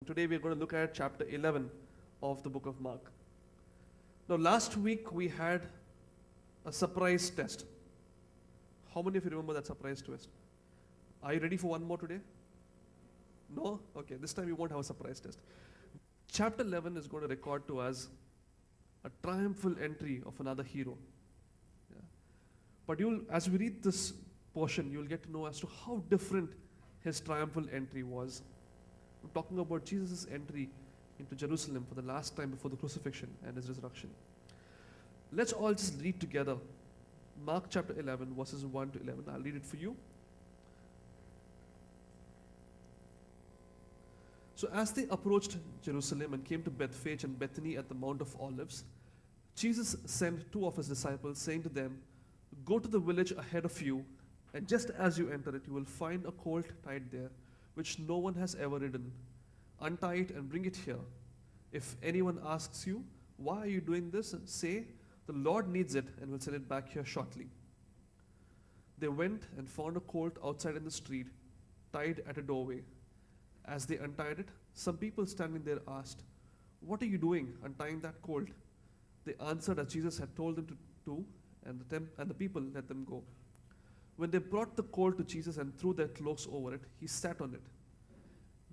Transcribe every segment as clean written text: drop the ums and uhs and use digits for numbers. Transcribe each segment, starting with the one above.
Today we're going to look at chapter 11 of the book of Mark. Now, last week we had a surprise test. How many of you remember that surprise test? Are you ready for one more today? No? Okay, this time we won't have a surprise test. Chapter 11 is going to record to us a triumphal entry of another hero. Yeah. But as we read this portion, you'll get to know as to how different his triumphal entry was. I'm talking about Jesus' entry into Jerusalem for the last time before the crucifixion and his resurrection. Let's all just read together Mark chapter 11, verses 1 to 11. I'll read it for you. So as they approached Jerusalem and came to Bethphage and Bethany at the Mount of Olives, Jesus sent two of his disciples, saying to them, "Go to the village ahead of you, and just as you enter it, you will find a colt tied there, which no one has ever ridden. Untie it and bring it here. If anyone asks you, 'Why are you doing this?' say, 'The Lord needs it and will send it back here shortly.'" They went and found a colt outside in the street, tied at a doorway. As they untied it, some people standing there asked, "What are you doing, untying that colt?" They answered as Jesus had told them to do, and the people let them go. When they brought the colt to Jesus and threw their cloaks over it, he sat on it.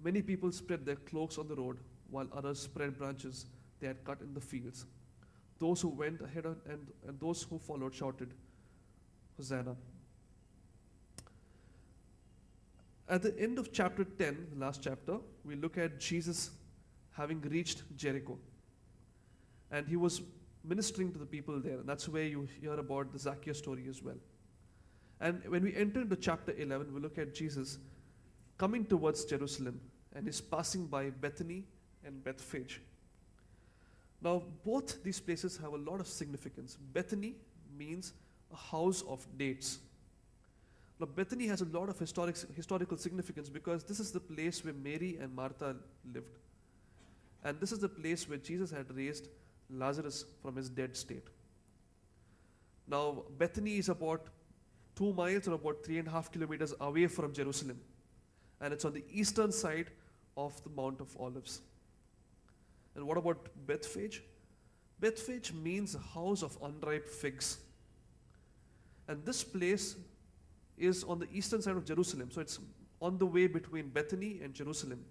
Many people spread their cloaks on the road, while others spread branches they had cut in the fields. Those who went ahead and those who followed shouted, "Hosanna." At the end of chapter 10, the last chapter, we look at Jesus having reached Jericho. And he was ministering to the people there. And that's where you hear about the Zacchaeus story as well. And when we enter into chapter 11, we look at Jesus coming towards Jerusalem, and he's passing by Bethany and Bethphage. Now, both these places have a lot of significance. Bethany means a house of dates. Now, Bethany has a lot of historical significance because this is the place where Mary and Martha lived. And this is the place where Jesus had raised Lazarus from his dead state. Now, Bethany is about 2 miles or about 3.5 kilometers away from Jerusalem. And it's on the eastern side of the Mount of Olives. And what about Bethphage? Bethphage means a house of unripe figs. And this place is on the eastern side of Jerusalem. So it's on the way between Bethany and Jerusalem.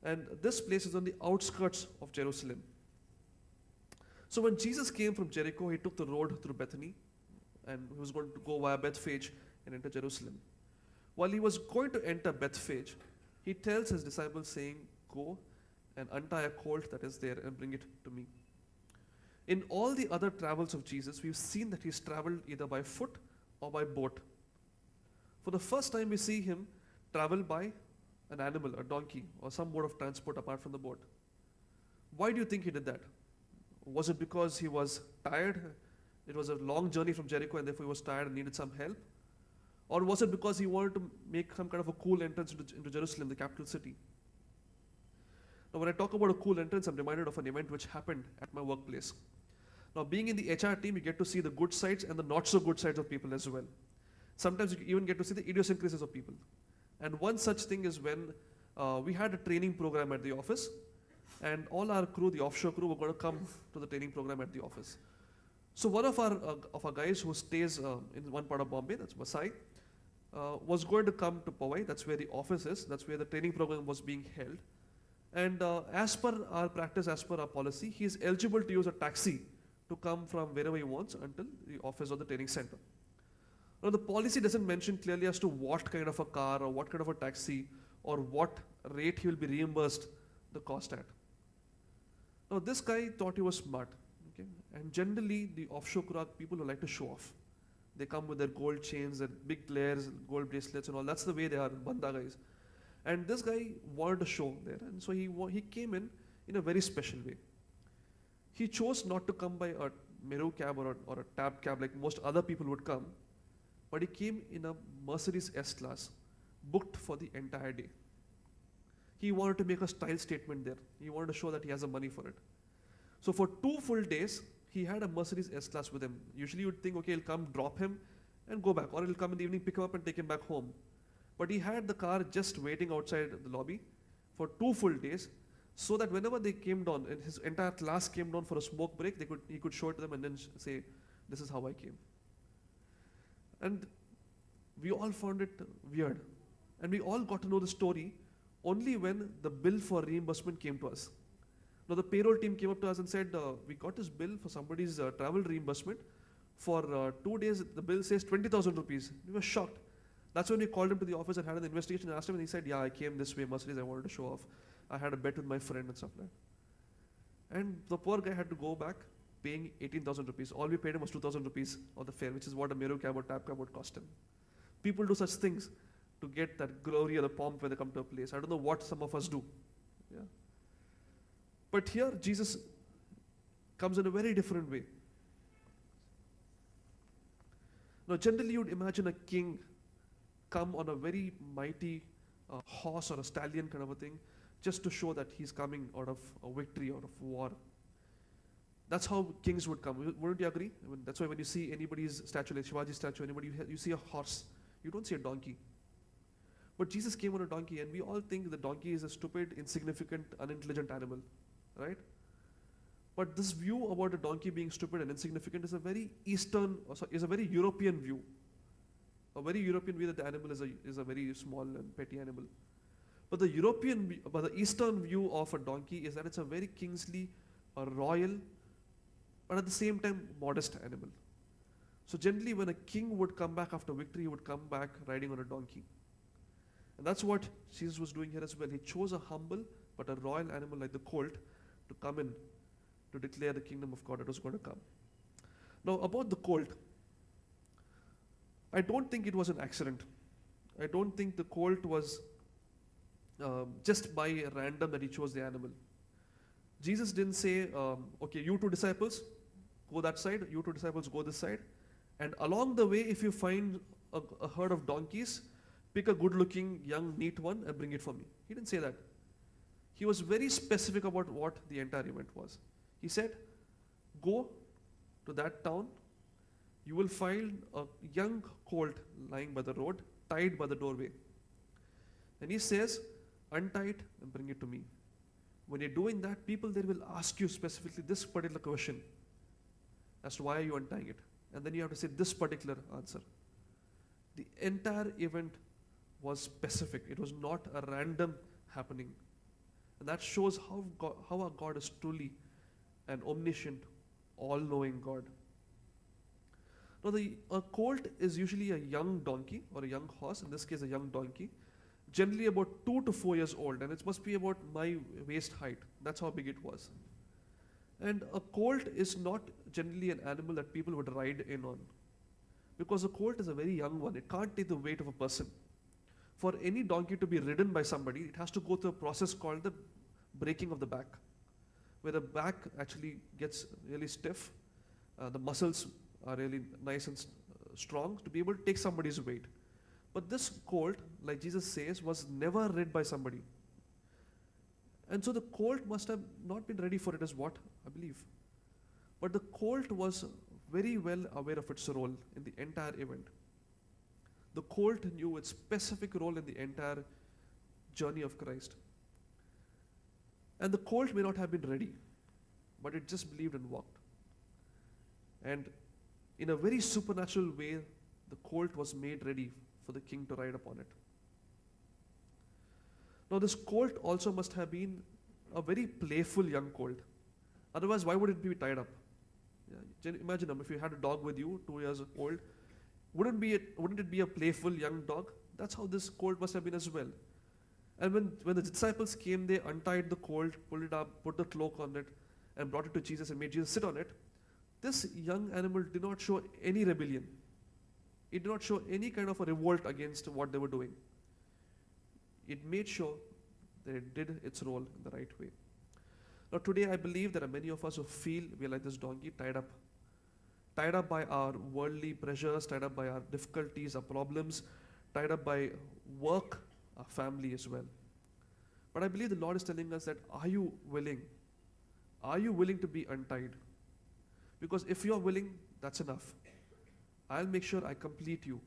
And this place is on the outskirts of Jerusalem. So when Jesus came from Jericho, he took the road through Bethany, and he was going to go via Bethphage and enter Jerusalem. While he was going to enter Bethphage, he tells his disciples saying, "Go and untie a colt that is there and bring it to me." In all the other travels of Jesus, we've seen that he's traveled either by foot or by boat. For the first time, we see him travel by an animal, a donkey, or some mode of transport apart from the boat. Why do you think he did that? Was it because he was tired? It was a long journey from Jericho and therefore he was tired and needed some help? Or was it because he wanted to make some kind of a cool entrance into Jerusalem, the capital city? Now, when I talk about a cool entrance, I'm reminded of an event which happened at my workplace. Now, being in the HR team, you get to see the good sides and the not so good sides of people as well. Sometimes you even get to see the idiosyncrasies of people. And one such thing is when we had a training program at the office, and all our crew, the offshore crew, were going to come to the training program at the office. So one of our guys who stays in one part of Bombay, that's Vasai, was going to come to Powai. That's where the office is. That's where the training program was being held. And as per our practice, as per our policy, he is eligible to use a taxi to come from wherever he wants until the office or the training center. Now, the policy doesn't mention clearly as to what kind of a car or what kind of a taxi or what rate he will be reimbursed the cost at. Now, this guy thought he was smart. Okay? And generally, the offshore crew are people who like to show off. They come with their gold chains, their big glares, gold bracelets and all. That's the way they are, Banda guys. And this guy wanted to show there. And so he came in a very special way. He chose not to come by a Meru cab or a tab cab like most other people would come. But he came in a Mercedes S-Class, booked for the entire day. He wanted to make a style statement there. He wanted to show that he has the money for it. So for 2 full days, he had a Mercedes S-Class with him. Usually you'd think, okay, he'll come drop him and go back, or he'll come in the evening, pick him up and take him back home. But he had the car just waiting outside the lobby for 2 full days, so that whenever they came down and his entire class came down for a smoke break, he could show it to them and then say, "This is how I came." And we all found it weird. And we all got to know the story only when the bill for reimbursement came to us. Now, the payroll team came up to us and said, "We got this bill for somebody's travel reimbursement. For 2 days, the bill says 20,000 rupees. We were shocked. That's when we called him to the office and had an investigation and asked him, and he said, "Yeah, I came this way, Mercedes, I wanted to show off. I had a bet with my friend," and stuff like that. And the poor guy had to go back paying 18,000 rupees. All we paid him was 2,000 rupees of the fare, which is what a Meru cab or tap cab would cost him. People do such things to get that glory or the pomp when they come to a place. I don't know what some of us do. Yeah. But here, Jesus comes in a very different way. Now, generally, you'd imagine a king come on a very mighty horse or a stallion kind of a thing, just to show that he's coming out of a victory, out of war. That's how kings would come. Wouldn't you agree? I mean, that's why when you see anybody's statue, like Shivaji's statue, you see a horse. You don't see a donkey. But Jesus came on a donkey, and we all think the donkey is a stupid, insignificant, unintelligent animal, right? But this view about a donkey being stupid and insignificant is a very very European view. A very European view that the animal is a very small and petty animal. But the Eastern view of a donkey is that it's a very kingly, a royal, but at the same time modest animal. So generally, when a king would come back after victory, he would come back riding on a donkey. And that's what Jesus was doing here as well. He chose a humble but a royal animal like the colt to come in to declare the kingdom of God that was going to come. Now, about the colt, I don't think it was an accident. I don't think the colt was just by random that he chose the animal. Jesus didn't say, "Okay, you two disciples, go that side, you two disciples, go this side. And along the way, if you find a herd of donkeys, pick a good-looking, young, neat one and bring it for me." He didn't say that. He was very specific about what the entire event was. He said, "Go to that town, you will find a young colt lying by the road, tied by the doorway." And he says, "Untie it and bring it to me." When you're doing that, people there will ask you specifically this particular question as to why are you untying it. And then you have to say this particular answer. The entire event was specific. It was not a random happening. And that shows how our God is truly an omniscient, all-knowing God. Now, a colt is usually a young donkey or a young horse, in this case a young donkey, generally about 2 to 4 years old, and it must be about my waist height. That's how big it was. And a colt is not generally an animal that people would ride in on, because a colt is a very young one. It can't take the weight of a person. For any donkey to be ridden by somebody, it has to go through a process called the breaking of the back, where the back actually gets really stiff. The muscles are really nice and strong to be able to take somebody's weight. But this colt, like Jesus says, was never rid by somebody. And so the colt must have not been ready for it, is what I believe. But the colt was very well aware of its role in the entire event. The colt knew its specific role in the entire journey of Christ. And the colt may not have been ready, but it just believed and walked. And in a very supernatural way, the colt was made ready for the king to ride upon it. Now, this colt also must have been a very playful young colt. Otherwise, why would it be tied up? Yeah, imagine if you had a dog with you, 2 years old, wouldn't it be a playful young dog? That's how this colt must have been as well. And when the disciples came, they untied the colt, pulled it up, put the cloak on it, and brought it to Jesus and made Jesus sit on it. This young animal did not show any rebellion. It did not show any kind of a revolt against what they were doing. It made sure that it did its role in the right way. Now, today I believe there are many of us who feel we are like this donkey, tied up by our worldly pressures, tied up by our difficulties, our problems, tied up by work, our family as well. But I believe the Lord is telling us that, are you willing? Are you willing to be untied? Because if you're willing, that's enough. I'll make sure I complete you.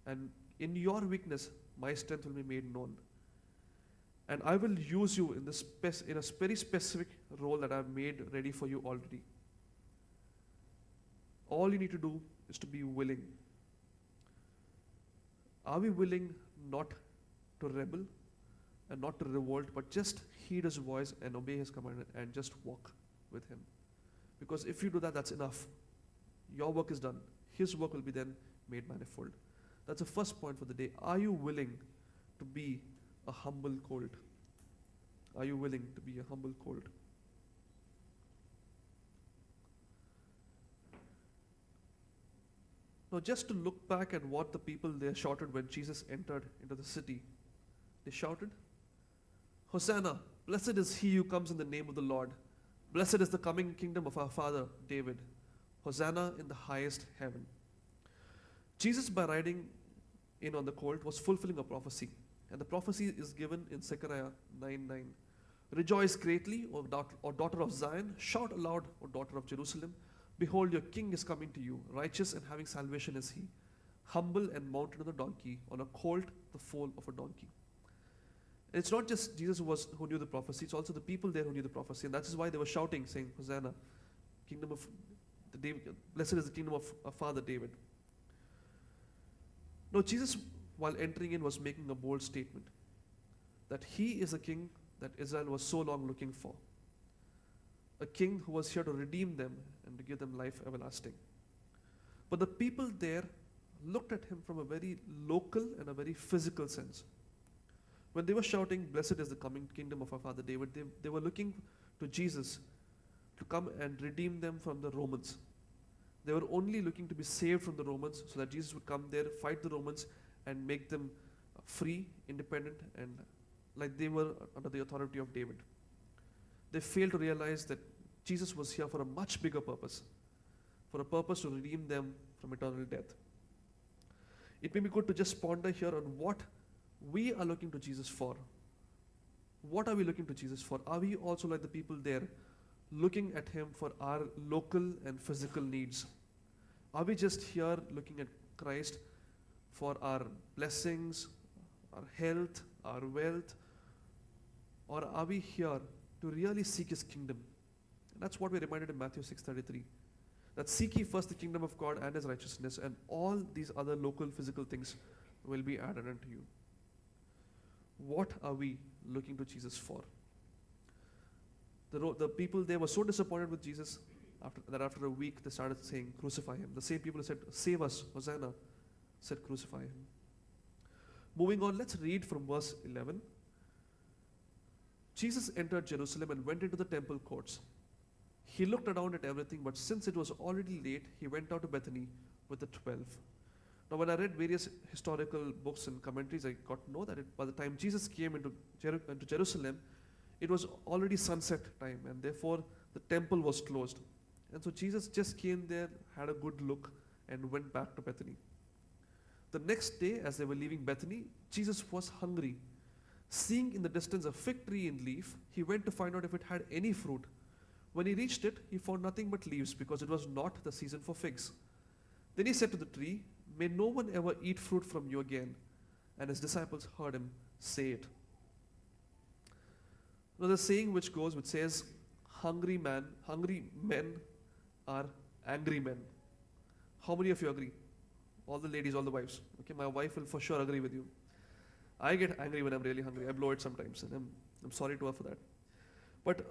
And in your weakness, my strength will be made known. And I will use you in in a very specific role that I've made ready for you already. All you need to do is to be willing. Are we willing not to rebel and not to revolt, but just heed his voice and obey his command and just walk with him? Because if you do that, that's enough. Your work is done. His work will be then made manifold. That's the first point for the day. Are you willing to be a humble colt? Are you willing to be a humble colt? Now, just to look back at what the people there shouted when Jesus entered into the city. They shouted, Hosanna, blessed is he who comes in the name of the Lord. Blessed is the coming kingdom of our father David. Hosanna in the highest heaven. Jesus, by riding in on the colt, was fulfilling a prophecy. And the prophecy is given in Zechariah 9:9. Rejoice greatly, O daughter of Zion. Shout aloud, O daughter of Jerusalem. Behold, your king is coming to you. Righteous and having salvation is he. Humble and mounted on a donkey, on a colt, the foal of a donkey. And it's not just Jesus who knew the prophecy, it's also the people there who knew the prophecy. And that is why they were shouting, saying, Hosanna, kingdom of David, blessed is the kingdom of our father David. Now, Jesus, while entering in, was making a bold statement that he is a king that Israel was so long looking for. A king who was here to redeem them and to give them life everlasting. But the people there looked at him from a very local and a very physical sense. When they were shouting, Blessed is the coming kingdom of our father David, they were looking to Jesus to come and redeem them from the Romans. They were only looking to be saved from the Romans so that Jesus would come there, fight the Romans, and make them free, independent, and like they were under the authority of David. They failed to realize that Jesus was here for a much bigger purpose, for a purpose to redeem them from eternal death. It may be good to just ponder here on what we are looking to Jesus for. What are we looking to Jesus for? Are we also like the people there, looking at him for our local and physical needs? Are we just here looking at Christ for our blessings, our health, our wealth? Or are we here to really seek his kingdom? And that's what we're reminded in Matthew 6:33. That seek ye first the kingdom of God and his righteousness, and all these other local physical things will be added unto you. What are we looking to Jesus for? The people there were so disappointed with Jesus that after a week they started saying, Crucify him. The same people who said, Save us, Hosanna, said, Crucify him. Moving on, let's read from verse 11. Jesus entered Jerusalem and went into the temple courts. He looked around at everything, but since it was already late, he went out to Bethany with the 12. Now, when I read various historical books and commentaries, I got to know that by the time Jesus came into Jerusalem, it was already sunset time, and therefore the temple was closed. And so Jesus just came there, had a good look, and went back to Bethany. The next day, as they were leaving Bethany, Jesus was hungry. Seeing in the distance a fig tree in leaf, he went to find out if it had any fruit. When he reached it, he found nothing but leaves, because it was not the season for figs. Then he said to the tree, May no one ever eat fruit from you again. And his disciples heard him say it. Now the saying which says, hungry men are angry men. How many of you agree? All the ladies, all the wives. Okay, my wife will for sure agree with you. I get angry when I'm really hungry. I blow it sometimes, and I'm sorry to her for that. But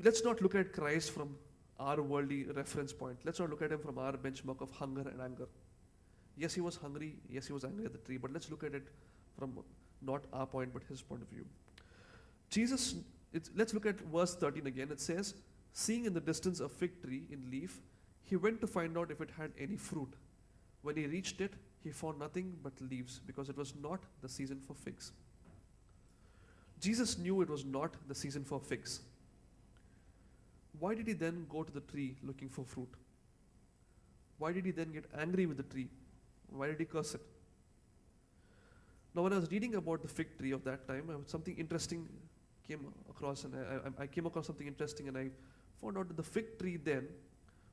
let's not look at Christ from our worldly reference point. Let's not look at him from our benchmark of hunger and anger. Yes, he was hungry. Yes, he was angry at the tree. But let's look at it from not our point, but his point of view. Let's look at verse 13 again. It says, Seeing in the distance a fig tree in leaf, he went to find out if it had any fruit. When he reached it, he found nothing but leaves, because it was not the season for figs. Jesus knew it was not the season for figs. Why did he then go to the tree looking for fruit? Why did he then get angry with the tree? Why did he curse it? Now, when I was reading about the fig tree of that time, something interesting came across, and I came across something interesting, and I found out that the fig tree then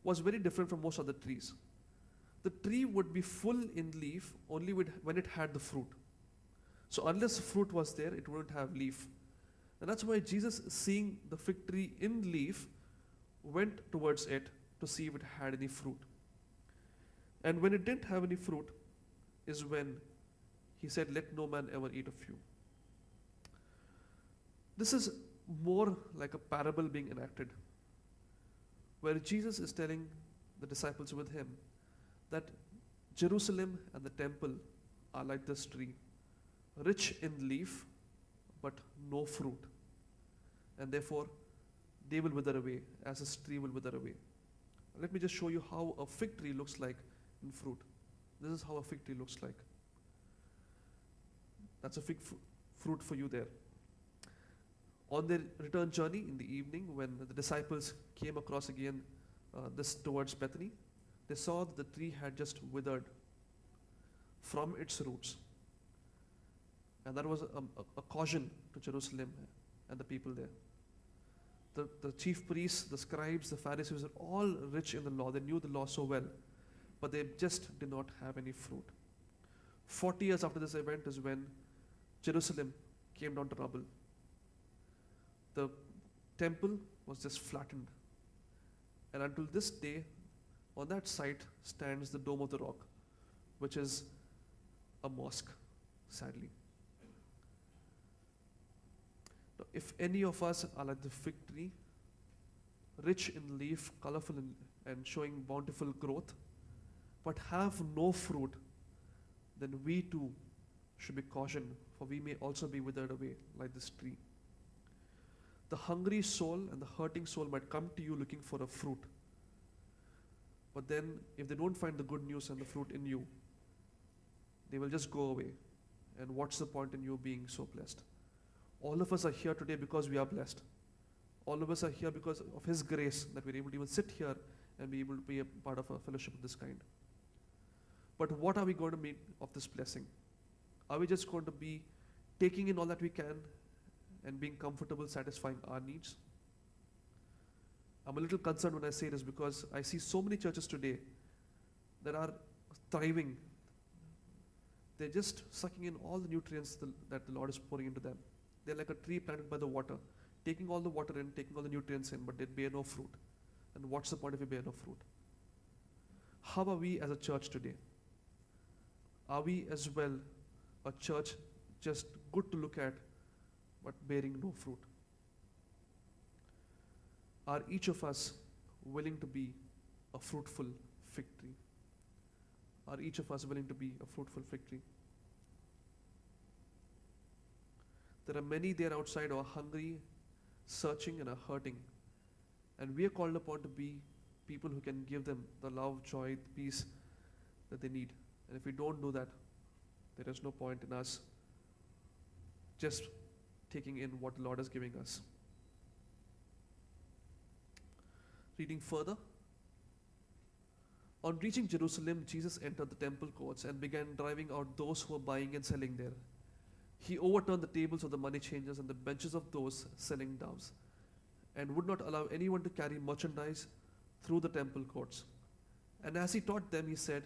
was very different from most other trees. The tree would be full in leaf only when it had the fruit. So unless fruit was there, it wouldn't have leaf. And that's why Jesus, seeing the fig tree in leaf, went towards it to see if it had any fruit. And when it didn't have any fruit, is when he said, "Let no man ever eat of you." This is more like a parable being enacted, where Jesus is telling the disciples with him that Jerusalem and the temple are like this tree, rich in leaf, but no fruit. And therefore, they will wither away as this tree will wither away. Let me just show you how a fig tree looks like in fruit. This is how a fig tree looks like. That's a fruit for you there. On their return journey in the evening, when the disciples came across again this towards Bethany, they saw that the tree had just withered from its roots. And that was a caution to Jerusalem and the people there. The chief priests, the scribes, the Pharisees were all rich in the law. They knew the law so well, but they just did not have any fruit. 40 years after this event is when Jerusalem came down to rubble. The temple was just flattened. And until this day, on that site stands the Dome of the Rock, which is a mosque, sadly. Now, if any of us are like the fig tree, rich in leaf, colorful and showing bountiful growth, but have no fruit, then we too should be cautioned, for we may also be withered away like this tree. The hungry soul and the hurting soul might come to you looking for a fruit. But then, if they don't find the good news and the fruit in you, they will just go away. And what's the point in you being so blessed? All of us are here today because we are blessed. All of us are here because of His grace that we're able to even sit here and be able to be a part of a fellowship of this kind. But what are we going to make of this blessing? Are we just going to be taking in all that we can and being comfortable, satisfying our needs? I'm a little concerned when I say this because I see so many churches today that are thriving. They're just sucking in all the nutrients that the Lord is pouring into them. They're like a tree planted by the water, taking all the water in, taking all the nutrients in, but they bear no fruit. And what's the point if we bear no fruit? How are we as a church today? Are we as well a church just good to look at, but bearing no fruit? Are each of us willing to be a fruitful fig tree? Are each of us willing to be a fruitful fig tree? There are many there outside who are hungry, searching, and are hurting. And we are called upon to be people who can give them the love, joy, the peace that they need. And if we don't do that, there is no point in us just taking in what the Lord is giving us. Reading further. On reaching Jerusalem, Jesus entered the temple courts and began driving out those who were buying and selling there. He overturned the tables of the money changers and the benches of those selling doves, and would not allow anyone to carry merchandise through the temple courts. And as he taught them, he said,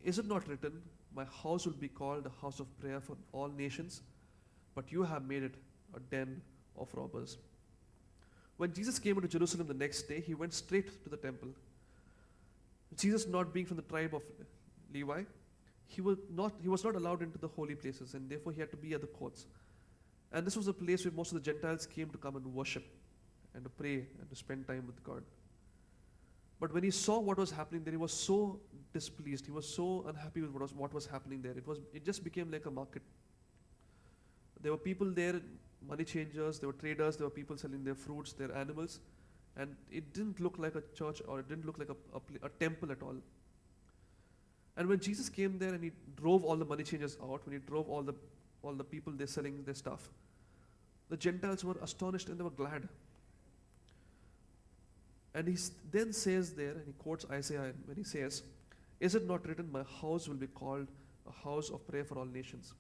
"Is it not written, 'My house will be called a house of prayer for all nations'? But you have made it a den of robbers." When Jesus came into Jerusalem the next day, he went straight to the temple. Jesus, not being from the tribe of Levi, he was not allowed into the holy places, and therefore he had to be at the courts. And this was a place where most of the Gentiles came to come and worship and to pray and to spend time with God. But when he saw what was happening there, he was so displeased. He was so unhappy with what was happening there. It just became like a market. There were people there, money changers, there were traders, there were people selling their fruits, their animals, and it didn't look like a church, or it didn't look like a temple at all. And when Jesus came there and he drove all the money changers out, when he drove all the people there selling their stuff, the Gentiles were astonished and they were glad. And he then says there, and he quotes Isaiah when he says, "Is it not written, 'My house will be called a house of prayer for all nations'?"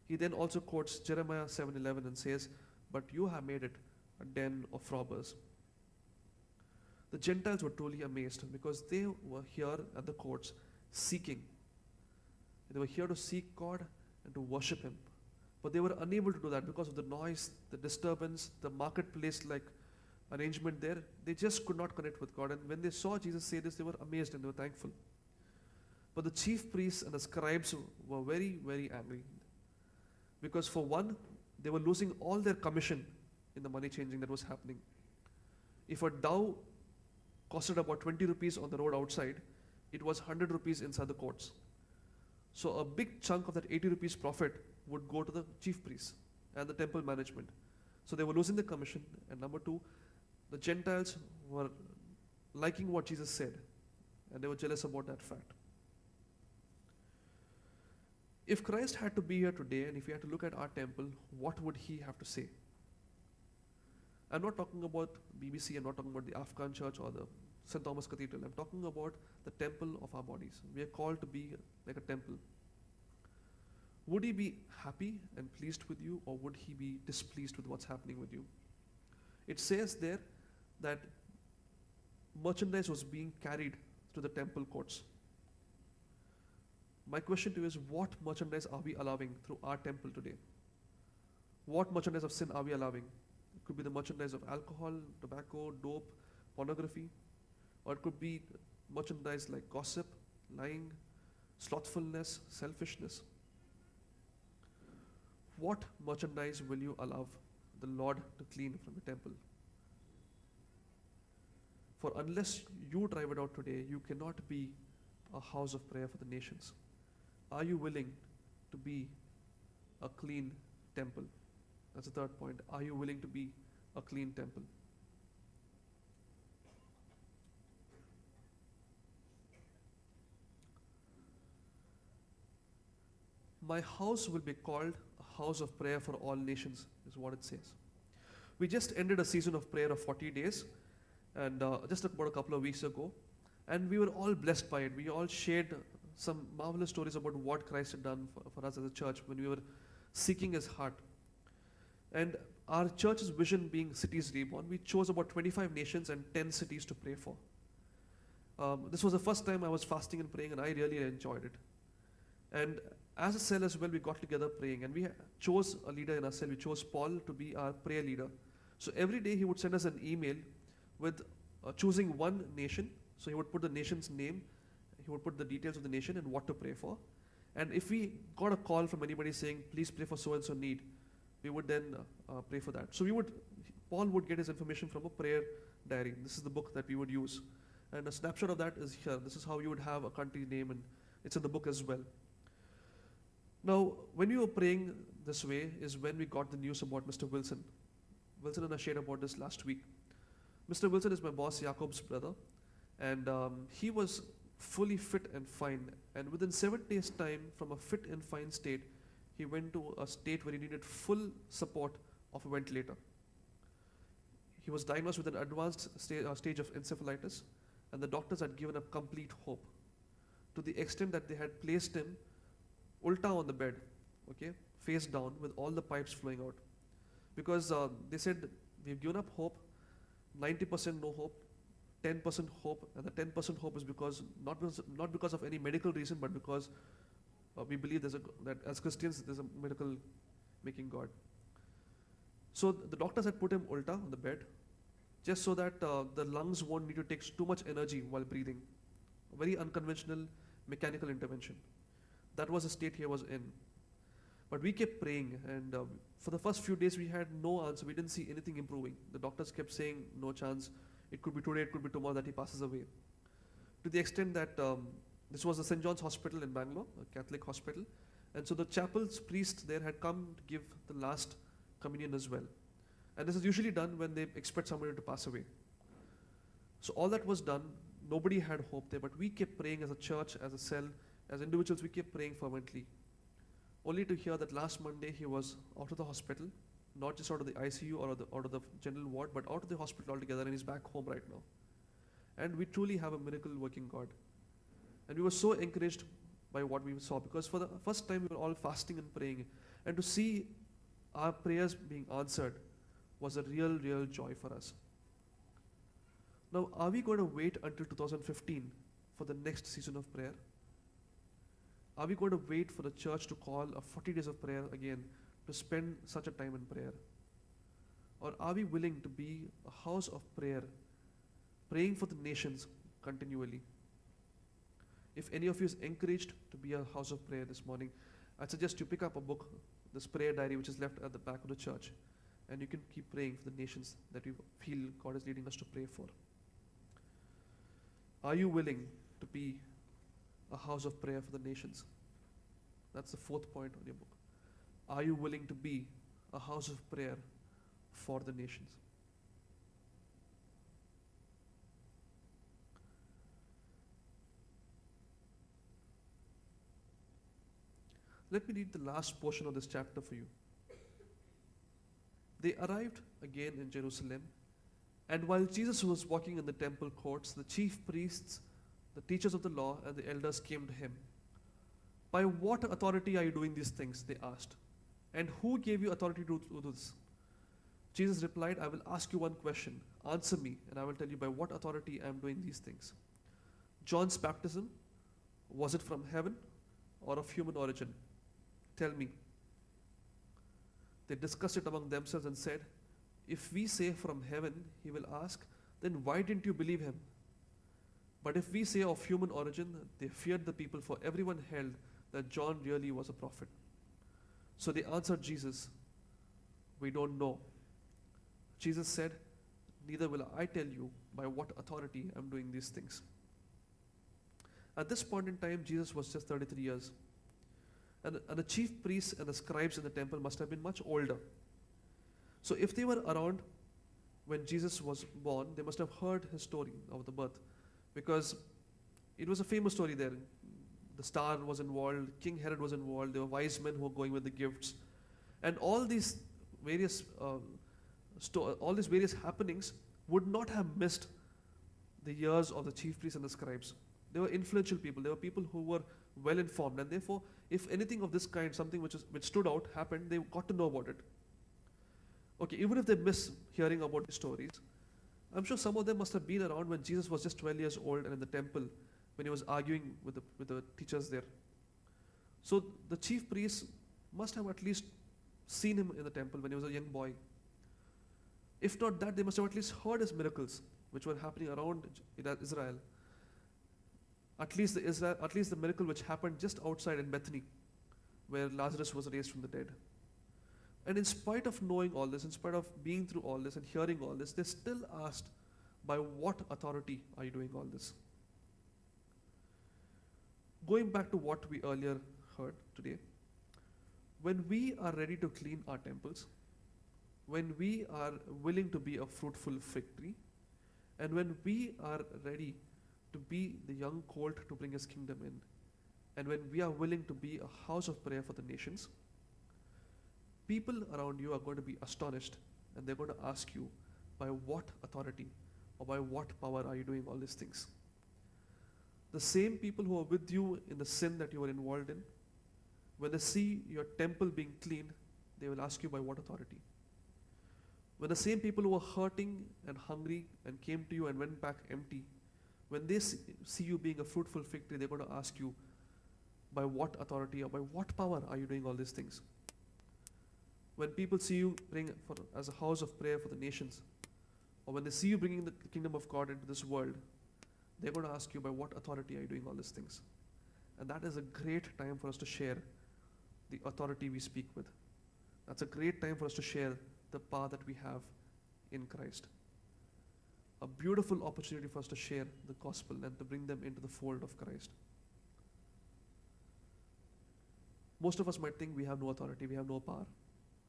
He then also quotes Jeremiah 7:11 and says, "But you have made it a den of robbers." The Gentiles were totally amazed because they were here at the courts seeking. They were here to seek God and to worship Him. But they were unable to do that because of the noise, the disturbance, the marketplace like arrangement there. They just could not connect with God. And when they saw Jesus say this, they were amazed and they were thankful. But the chief priests and the scribes were very, very angry. Because for one, they were losing all their commission in the money changing that was happening. If a dove costed about 20 rupees on the road outside, it was 100 rupees inside the courts. So a big chunk of that 80 rupees profit would go to the chief priests and the temple management. So they were losing the commission. And number two, the Gentiles were liking what Jesus said, and they were jealous about that fact. If Christ had to be here today, and if he had to look at our temple, what would he have to say? I'm not talking about BBC, I'm not talking about the Afghan church or the St. Thomas Cathedral. I'm talking about the temple of our bodies. We are called to be like a temple. Would he be happy and pleased with you, or would he be displeased with what's happening with you? It says there that merchandise was being carried to the temple courts. My question to you is, what merchandise are we allowing through our temple today? What merchandise of sin are we allowing? It could be the merchandise of alcohol, tobacco, dope, pornography, or it could be merchandise like gossip, lying, slothfulness, selfishness. What merchandise will you allow the Lord to clean from the temple? For unless you drive it out today, you cannot be a house of prayer for the nations. Are you willing to be a clean temple? That's the third point. Are you willing to be a clean temple? My house will be called a house of prayer for all nations, is what it says. We just ended a season of prayer of 40 days, and just about a couple of weeks ago, and we were all blessed by it. We all shared some marvelous stories about what Christ had done for us as a church when we were seeking his heart. And our church's vision being Cities Reborn, we chose about 25 nations and 10 cities to pray for. This was the first time I was fasting and praying, and I really enjoyed it. And as a cell as well, we got together praying, and we chose a leader in our cell. We chose Paul to be our prayer leader. So every day he would send us an email with choosing one nation. So he would put the nation's name, he would put the details of the nation and what to pray for. And if we got a call from anybody saying, please pray for so and so need, we would then pray for that. So Paul would get his information from a prayer diary. This is the book that we would use. And a snapshot of that is here. This is how you would have a country name, and it's in the book as well. Now, when we were praying this way is when we got the news about Mr. Wilson. Wilson and I shared about this last week. Mr. Wilson is my boss, Jacob's brother, and he was fully fit and fine. And within 7 days' time, from a fit and fine state, he went to a state where he needed full support of a ventilator. He was diagnosed with an advanced stage of encephalitis, and the doctors had given up complete hope, to the extent that they had placed him ulta on the bed, okay, face down with all the pipes flowing out. Because they said, we've given up hope, 90% no hope, 10% hope, and the 10% hope is not because of any medical reason, but because we believe that as Christians there's a miracle making God. So the doctors had put him ulta on the bed, just so that the lungs won't need to take too much energy while breathing. A very unconventional mechanical intervention. That was the state he was in. But we kept praying, and for the first few days we had no answer. We didn't see anything improving. The doctors kept saying, no chance. It could be today, it could be tomorrow that he passes away. To the extent that this was the St. John's Hospital in Bangalore, a Catholic hospital. And so the chapel's priest there had come to give the last communion as well. And this is usually done when they expect somebody to pass away. So all that was done. Nobody had hope there, but we kept praying as a church, as a cell, as individuals. We kept praying fervently. Only to hear that last Monday he was out of the hospital, not just out of the ICU or out of the general ward, but out of the hospital altogether, and he's back home right now. And we truly have a miracle working God. And we were so encouraged by what we saw, because for the first time we were all fasting and praying, and to see our prayers being answered was a real, real joy for us. Now, are we going to wait until 2015 for the next season of prayer? Are we going to wait for the church to call a 40 days of prayer again to spend such a time in prayer? Or are we willing to be a house of prayer, praying for the nations continually? If any of you is encouraged to be a house of prayer this morning, I suggest you pick up a book, this prayer diary, which is left at the back of the church, and you can keep praying for the nations that you feel God is leading us to pray for. Are you willing to be a house of prayer for the nations? That's the fourth point on your book. Are you willing to be a house of prayer for the nations? Let me read the last portion of this chapter for you. They arrived again in Jerusalem, and while Jesus was walking in the temple courts, the chief priests, the teachers of the law, and the elders came to him. By what authority are you doing these things? They asked. And who gave you authority to do this? Jesus replied, I will ask you one question. Answer me, and I will tell you by what authority I am doing these things. John's baptism, was it from heaven or of human origin? Tell me. They discussed it among themselves and said, if we say from heaven, he will ask, then why didn't you believe him? But if we say of human origin, they feared the people, for everyone held that John really was a prophet. So they answered Jesus, we don't know. Jesus said, neither will I tell you by what authority I'm doing these things. At this point in time, Jesus was just 33 years. And the chief priests and the scribes in the temple must have been much older. So if they were around when Jesus was born, they must have heard his story of the birth, because it was a famous story there. The star was involved, King Herod was involved, there were wise men who were going with the gifts. And all these various happenings would not have missed the ears of the chief priests and the scribes. They were influential people. They were people who were well informed, and therefore, if anything of this kind, something which stood out, happened, they got to know about it. Okay, even if they miss hearing about the stories, I'm sure some of them must have been around when Jesus was just 12 years old and in the temple when he was arguing with the teachers there. So the chief priests must have at least seen him in the temple when he was a young boy. If not that, they must have at least heard his miracles which were happening around Israel. At least the miracle which happened just outside in Bethany, where Lazarus was raised from the dead. And in spite of knowing all this, in spite of being through all this and hearing all this, they still asked, by what authority are you doing all this? Going back to what we earlier heard today, when we are ready to clean our temples, when we are willing to be a fruitful fig tree, and when we are ready to be the young colt to bring his kingdom in, and when we are willing to be a house of prayer for the nations, people around you are going to be astonished, and they're going to ask you, by what authority or by what power are you doing all these things? The same people who are with you in the sin that you were involved in, when they see your temple being cleaned, they will ask you, by what authority? When the same people who were hurting and hungry and came to you and went back empty, when they see you being a fruitful fig tree, they're going to ask you, by what authority or by what power are you doing all these things? When people see you as a house of prayer for the nations, or when they see you bringing the kingdom of God into this world, they're going to ask you, by what authority are you doing all these things? And that is a great time for us to share the authority we speak with. That's a great time for us to share the power that we have in Christ. A beautiful opportunity for us to share the gospel and to bring them into the fold of Christ. Most of us might think we have no authority, we have no power.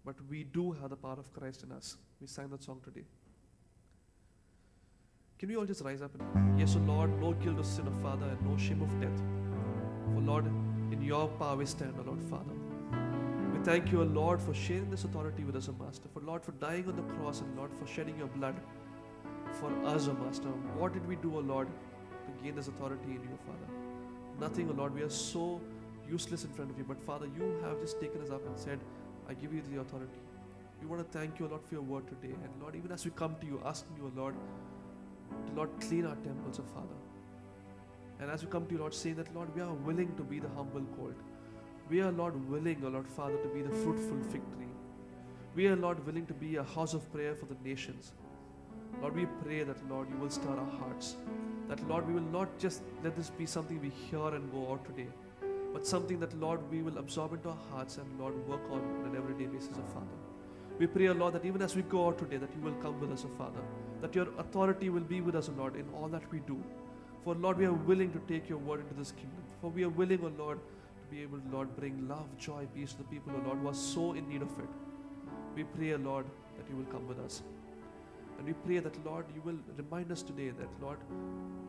But we do have the power of Christ in us. We sang that song today. Can we all just rise up and, yes, O Lord, no guilt of sin, O Father, and no shame of death. For Lord, in your power we stand, O Lord, Father. We thank you, O Lord, for sharing this authority with us, O Master. For Lord, for dying on the cross, and Lord, for shedding your blood for us, O Master. What did we do, O Lord, to gain this authority in you, Father? Nothing, O Lord. We are so useless in front of you. But Father, you have just taken us up and said, I give you the authority. We want to thank you, Lord, for your word today. And Lord, even as we come to you, asking you, Lord, to Lord, clean our temples, O Father. And as we come to you, Lord, saying that, Lord, we are willing to be the humble colt. We are, Lord, willing, O Lord Father, to be the fruitful fig tree. We are, Lord, willing to be a house of prayer for the nations. Lord, we pray that, Lord, you will stir our hearts. That, Lord, we will not just let this be something we hear and go out today, but something that, Lord, we will absorb into our hearts and, Lord, work on an everyday basis, O Father. We pray, O Lord, that even as we go out today, that you will come with us, O Father. That your authority will be with us, O Lord, in all that we do. For, Lord, we are willing to take your word into this kingdom. For we are willing, O Lord, to be able to, Lord, bring love, joy, peace to the people, O Lord, who are so in need of it. We pray, O Lord, that you will come with us. And we pray that, Lord, you will remind us today that, Lord,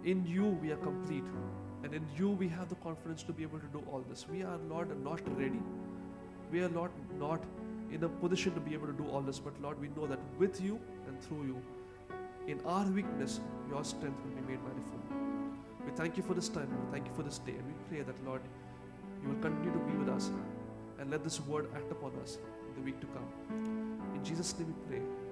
in you we are complete. And in you we have the confidence to be able to do all this. We are, Lord, not ready. We are, Lord, not in a position to be able to do all this. But, Lord, we know that with you and through you, in our weakness, your strength will be made manifold. We thank you for this time. We thank you for this day. And we pray that, Lord, you will continue to be with us and let this word act upon us in the week to come. In Jesus' name we pray.